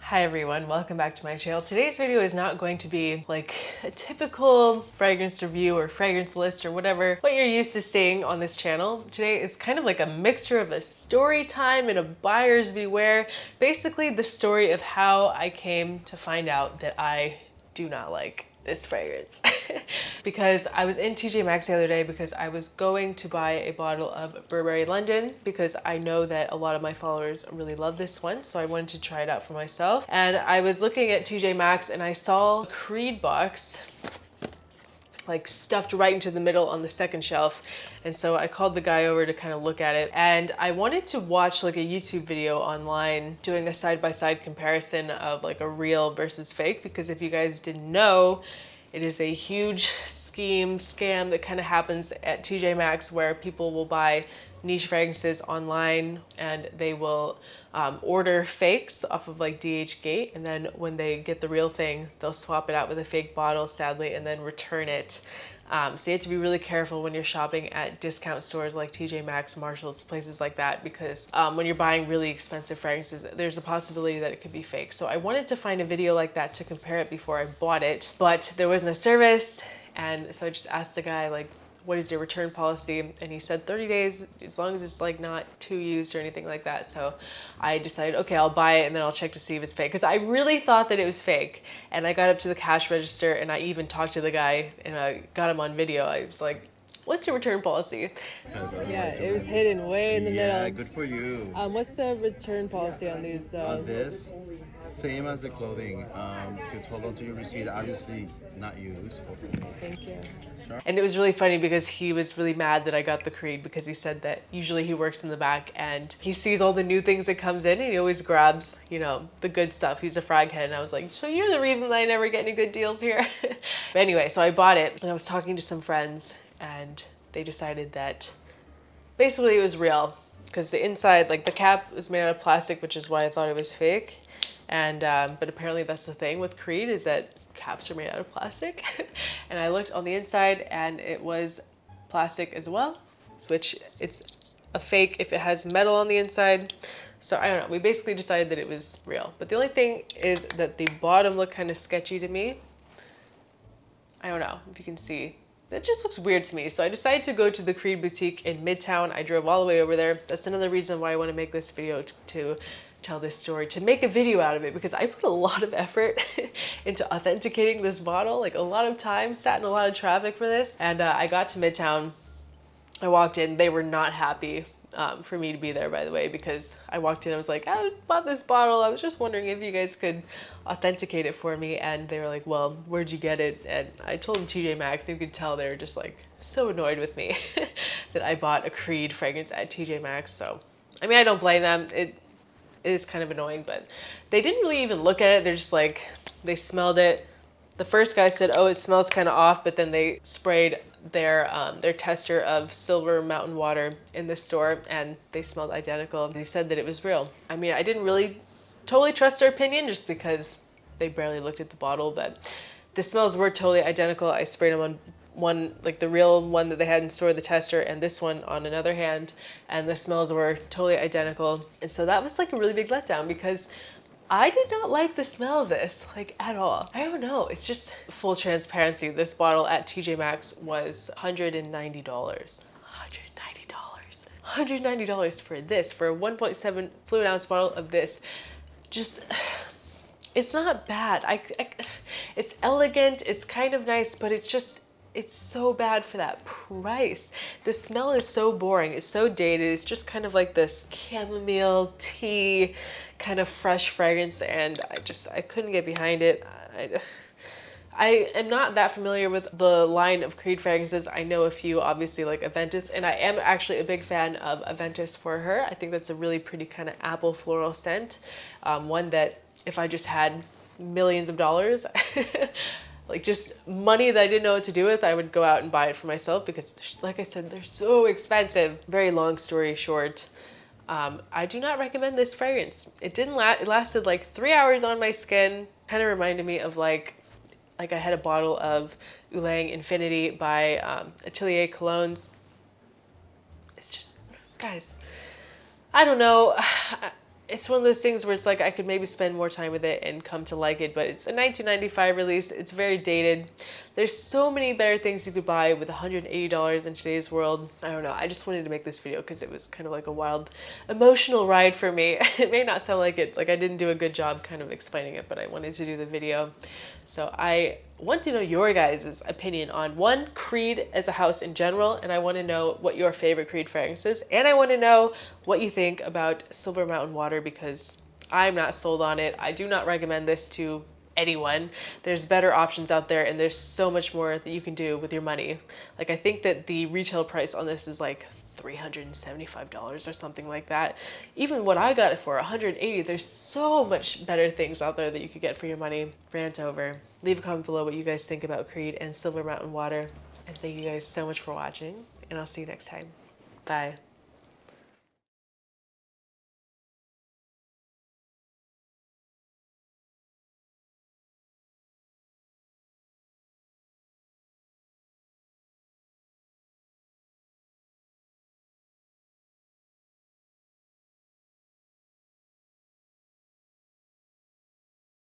Hi everyone, welcome back to my channel. Today's video is not going to be like a typical fragrance review or fragrance list or whatever what you're used to seeing on this channel. Today is kind of like a mixture of a story time and a buyer's beware. Basically the story of how I came to find out that I do not like this fragrance. Because I was in TJ Maxx the other day because I was going to buy a bottle of Burberry London because I know that a lot of my followers really love this one, so I wanted to try it out for myself. And I was looking at TJ Maxx and I saw a Creed box like stuffed right into the middle on the second shelf. And so I called the guy over to kind of look at it. And I wanted to watch like a YouTube video online doing a side-by-side comparison of like a real versus fake, because if you guys didn't know, it is a huge scam that kind of happens at TJ Maxx where people will buy niche fragrances online and they will order fakes off of like DHgate, and then when they get the real thing they'll swap it out with a fake bottle, sadly, and then return it. So you have to be really careful when you're shopping at discount stores like TJ Maxx, Marshalls, places like that, because when you're buying really expensive fragrances, there's a possibility that it could be fake. So I wanted to find a video like that to compare it before I bought it, but there was no service, and so I just asked the guy, like, what is your return policy? And he said 30 days, as long as it's like not too used or anything like that. So I decided, okay, I'll buy it and then I'll check to see if it's fake. Because I really thought that it was fake. And I got up to the cash register and I even talked to the guy and I got him on video. I was like, what's your return policy? Yeah, it was hidden way in the middle. Yeah, good for you. What's the return policy on these though? On this, same as the clothing. Just hold on to your receipt. Obviously not used. Thank you. Sure. And it was really funny because he was really mad that I got the Creed, because he said that usually he works in the back and he sees all the new things that comes in and he always grabs, you know, the good stuff. He's a frag head. And I was like, so you're the reason that I never get any good deals here. But anyway, so I bought it and I was talking to some friends and they decided that basically it was real, because the inside, like the cap was made out of plastic, which is why I thought it was fake. And but apparently that's the thing with Creed, is that caps are made out of plastic. And I looked on the inside and it was plastic as well, which it's a fake if it has metal on the inside. So I don't know, we basically decided that it was real. But the only thing is that the bottom looked kind of sketchy to me. I don't know if you can see. It just looks weird to me. So I decided to go to the Creed boutique in Midtown. I drove all the way over there. That's another reason why I want to make this video, to tell this story, to make a video out of it, because I put a lot of effort into authenticating this bottle, like a lot of time, sat in a lot of traffic for this. And I got to Midtown, I walked in, they were not happy for me to be there, by the way, because I walked in, I was like, I bought this bottle, I was just wondering if you guys could authenticate it for me. And they were like, well, where'd you get it? And I told them TJ Maxx. You could tell they were just like so annoyed with me that I bought a Creed fragrance at TJ Maxx. So I mean, I don't blame them. It is kind of annoying, but they didn't really even look at it. They're just like, they smelled it. The first guy said, oh, it smells kind of off, but then they sprayed their tester of Silver Mountain water in the store and they smelled identical. They said that it was real. I mean, I didn't really totally trust their opinion just because they barely looked at the bottle, but the smells were totally identical. I sprayed them on one, like the real one that they had in store, the tester, and this one on another hand, and the smells were totally identical. And so that was like a really big letdown, because I did not like the smell of this, like, at all. I don't know, it's just full transparency. This bottle at TJ Maxx was $190. $190 for this, for a 1.7 fluid ounce bottle of this. Just, it's not bad. It's elegant, it's kind of nice, but it's just, it's so bad for that price. The smell is so boring. It's so dated. It's just kind of like this chamomile tea kind of fresh fragrance, and I couldn't get behind it. I am not that familiar with the line of Creed fragrances. I know a few, obviously, like Aventus, and I am actually a big fan of Aventus for her. I think that's a really pretty kind of apple floral scent. One that if I just had millions of dollars, like just money that I didn't know what to do with, I would go out and buy it for myself, because like I said, they're so expensive. Very long story short, I do not recommend this fragrance. It didn't last, it lasted like 3 hours on my skin. Kind of reminded me of like I had a bottle of Oolong Infinity by Atelier Colognes. It's just, guys, I don't know. it's one of those things where it's like I could maybe spend more time with it and come to like it, but it's a 1995 release. It's very dated. There's so many better things you could buy with $180 in today's world. I don't know. I just wanted to make this video because it was kind of like a wild emotional ride for me. It may not sound like it, like I didn't do a good job kind of explaining it, but I wanted to do the video. So I want to know your guys' opinion on one, Creed as a house in general, and I want to know what your favorite Creed fragrance is, and I want to know what you think about Silver Mountain Water because I'm not sold on it. I do not recommend this to anyone. There's better options out there and there's so much more that you can do with your money. Like I think that the retail price on this is like $375 or something like that. Even what I got it for, $180, there's so much better things out there that you could get for your money. Rant over. Leave a comment below what you guys think about Creed and Silver Mountain Water. And thank you guys so much for watching and I'll see you next time. Bye.